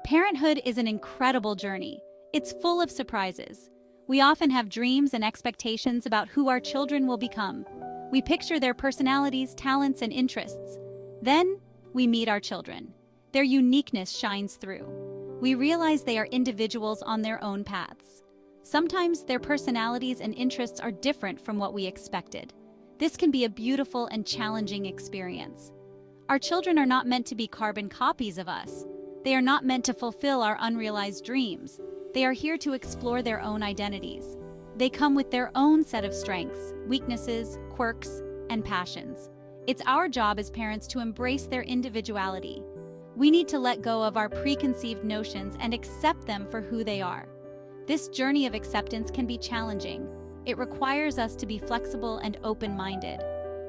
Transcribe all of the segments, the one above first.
Parenthood is an incredible journey. It's full of surprises. We often have dreams and expectations about who our children will become. We picture their personalities, talents, and interests. Then, we meet our children. Their uniqueness shines through. We realize they are individuals on their own paths. Sometimes their personalities and interests are different from what we expected. This can be a beautiful and challenging experience. Our children are not meant to be carbon copies of us. They are not meant to fulfill our unrealized dreams. They are here to explore their own identities. They come with their own set of strengths, weaknesses, quirks, and passions. It's our job as parents to embrace their individuality. We need to let go of our preconceived notions and accept them for who they are. This journey of acceptance can be challenging. It requires us to be flexible and open-minded.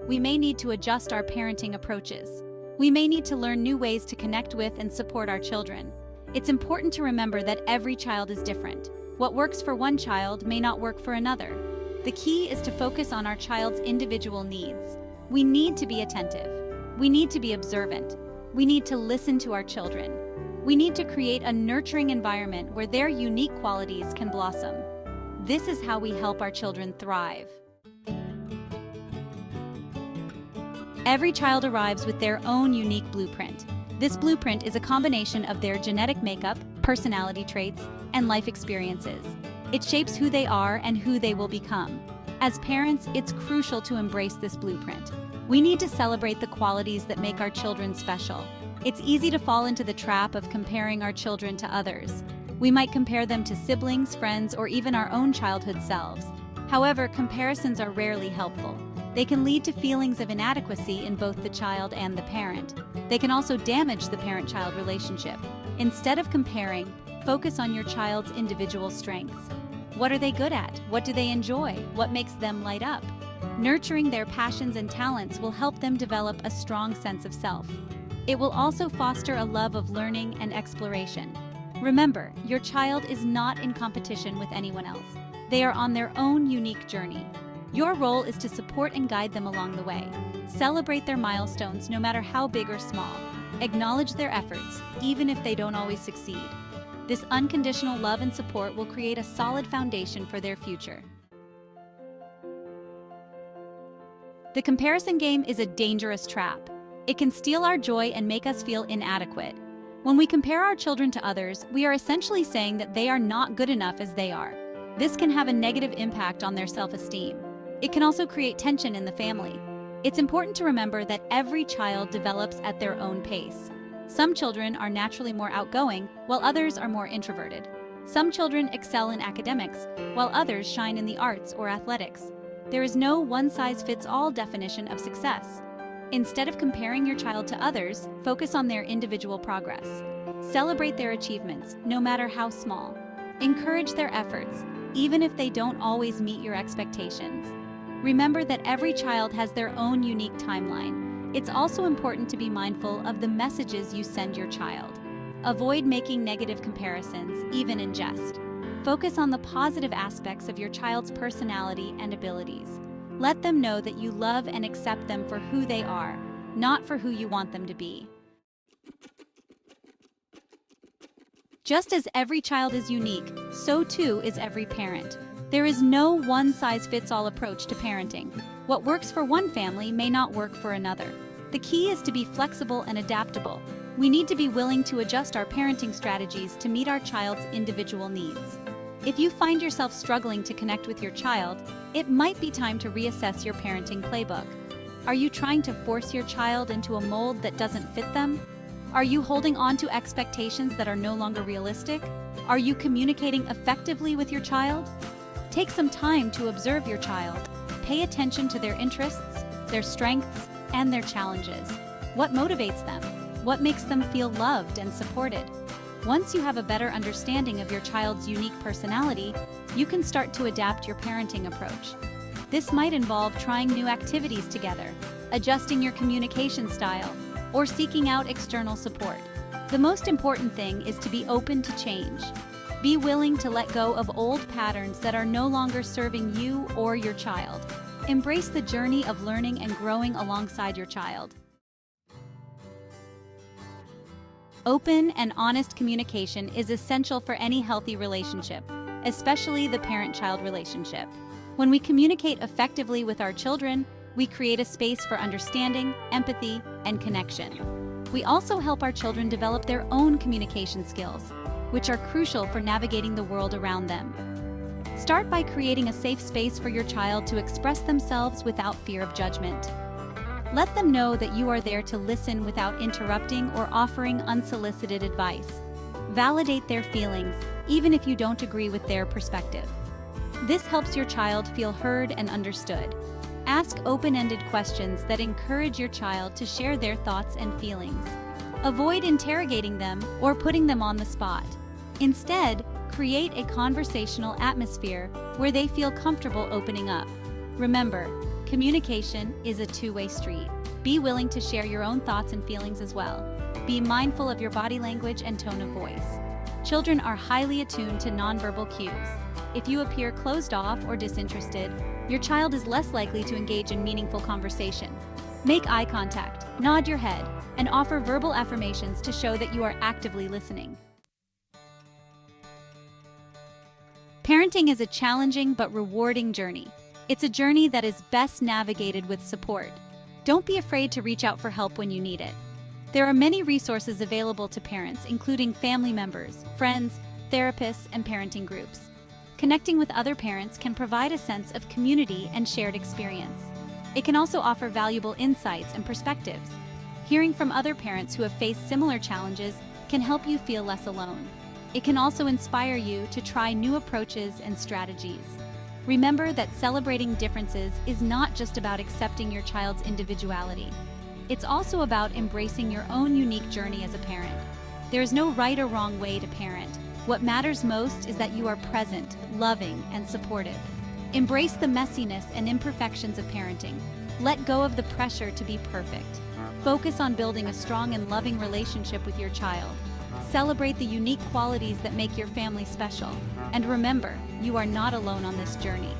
We may need to adjust our parenting approaches. We may need to learn new ways to connect with and support our children. It's important to remember that every child is different. What works for one child may not work for another. The key is to focus on our child's individual needs. We need to be attentive. We need to be observant. We need to listen to our children. We need to create a nurturing environment where their unique qualities can blossom. This is how we help our children thrive. Every child arrives with their own unique blueprint. This blueprint is a combination of their genetic makeup, personality traits, and life experiences. It shapes who they are and who they will become. As parents, it's crucial to embrace this blueprint. We need to celebrate the qualities that make our children special. It's easy to fall into the trap of comparing our children to others. We might compare them to siblings, friends, or even our own childhood selves. However, comparisons are rarely helpful. They can lead to feelings of inadequacy in both the child and the parent. They can also damage the parent-child relationship. Instead of comparing, focus on your child's individual strengths. What are they good at? What do they enjoy? What makes them light up? Nurturing their passions and talents will help them develop a strong sense of self. It will also foster a love of learning and exploration. Remember, your child is not in competition with anyone else. They are on their own unique journey. Your role is to support and guide them along the way. Celebrate their milestones, no matter how big or small. Acknowledge their efforts, even if they don't always succeed. This unconditional love and support will create a solid foundation for their future. The comparison game is a dangerous trap. It can steal our joy and make us feel inadequate. When we compare our children to others, we are essentially saying that they are not good enough as they are. This can have a negative impact on their self-esteem. It can also create tension in the family. It's important to remember that every child develops at their own pace. Some children are naturally more outgoing, while others are more introverted. Some children excel in academics, while others shine in the arts or athletics. There is no one-size-fits-all definition of success. Instead of comparing your child to others, focus on their individual progress. Celebrate their achievements, no matter how small. Encourage their efforts, even if they don't always meet your expectations. Remember that every child has their own unique timeline. It's also important to be mindful of the messages you send your child. Avoid making negative comparisons, even in jest. Focus on the positive aspects of your child's personality and abilities. Let them know that you love and accept them for who they are, not for who you want them to be. Just as every child is unique, so too is every parent. There is no one-size-fits-all approach to parenting. What works for one family may not work for another. The key is to be flexible and adaptable. We need to be willing to adjust our parenting strategies to meet our child's individual needs. If you find yourself struggling to connect with your child, it might be time to reassess your parenting playbook. Are you trying to force your child into a mold that doesn't fit them? Are you holding on to expectations that are no longer realistic? Are you communicating effectively with your child? Take some time to observe your child. Pay attention to their interests, their strengths, and their challenges. What motivates them? What makes them feel loved and supported? Once you have a better understanding of your child's unique personality, you can start to adapt your parenting approach. This might involve trying new activities together, adjusting your communication style, or seeking out external support. The most important thing is to be open to change. Be willing to let go of old patterns that are no longer serving you or your child. Embrace the journey of learning and growing alongside your child. Open and honest communication is essential for any healthy relationship, especially the parent-child relationship. When we communicate effectively with our children, we create a space for understanding, empathy, and connection. We also help our children develop their own communication skills, which are crucial for navigating the world around them. Start by creating a safe space for your child to express themselves without fear of judgment. Let them know that you are there to listen without interrupting or offering unsolicited advice. Validate their feelings, even if you don't agree with their perspective. This helps your child feel heard and understood. Ask open-ended questions that encourage your child to share their thoughts and feelings. Avoid interrogating them or putting them on the spot. Instead, create a conversational atmosphere where they feel comfortable opening up. Remember, communication is a two-way street. Be willing to share your own thoughts and feelings as well. Be mindful of your body language and tone of voice. Children are highly attuned to nonverbal cues. If you appear closed off or disinterested, your child is less likely to engage in meaningful conversation. Make eye contact, nod your head, and offer verbal affirmations to show that you are actively listening. Parenting is a challenging but rewarding journey. It's a journey that is best navigated with support. Don't be afraid to reach out for help when you need it. There are many resources available to parents, including family members, friends, therapists, and parenting groups. Connecting with other parents can provide a sense of community and shared experience. It can also offer valuable insights and perspectives. Hearing from other parents who have faced similar challenges can help you feel less alone. It can also inspire you to try new approaches and strategies. Remember that celebrating differences is not just about accepting your child's individuality. It's also about embracing your own unique journey as a parent. There is no right or wrong way to parent. What matters most is that you are present, loving, and supportive. Embrace the messiness and imperfections of parenting. Let go of the pressure to be perfect. Focus on building a strong and loving relationship with your child. Celebrate the unique qualities that make your family special. And remember, you are not alone on this journey.